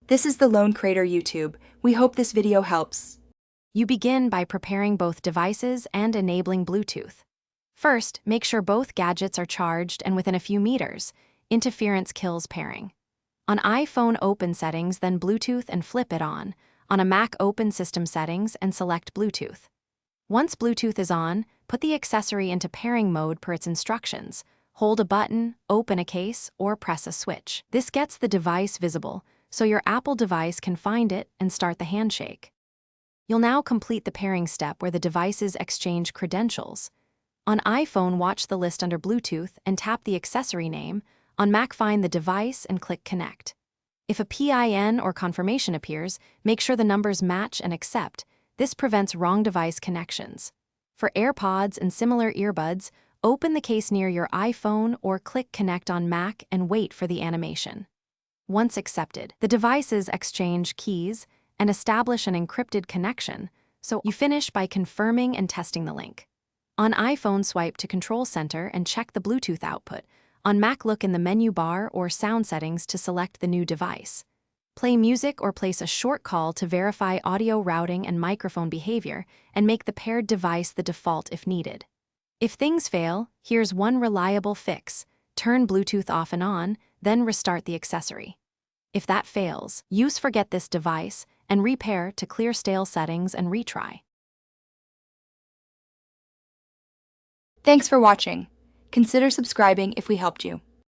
This is the Lone Crater YouTube. We hope this video helps. You begin by preparing both devices and enabling Bluetooth. First, make sure both gadgets are charged and within a few meters. Interference kills pairing. On iPhone, open Settings, then Bluetooth and flip it on. On a Mac, open System Settings and select Bluetooth. Once Bluetooth is on, put the accessory into pairing mode per its instructions. Hold a button, open a case, or press a switch. This gets the device visible, so your Apple device can find it and start the handshake. You'll now complete the pairing step where the devices exchange credentials. On iPhone, watch the list under Bluetooth and tap the accessory name. On Mac, find the device and click Connect. If a PIN or confirmation appears, make sure the numbers match and accept. This prevents wrong device connections. For AirPods and similar earbuds, open the case near your iPhone or click Connect on Mac and wait for the animation. Once accepted, the devices exchange keys and establish an encrypted connection, so you finish by confirming and testing the link. On iPhone, swipe to Control Center and check the Bluetooth output. On Mac, look in the menu bar or sound settings to select the new device. Play music or place a short call to verify audio routing and microphone behavior, and make the paired device the default if needed. If things fail, here's one reliable fix. Turn Bluetooth off and on, then restart the accessory. If that fails, use Forget This Device and repair to clear stale settings and retry. Thanks for watching. Consider subscribing if we helped you.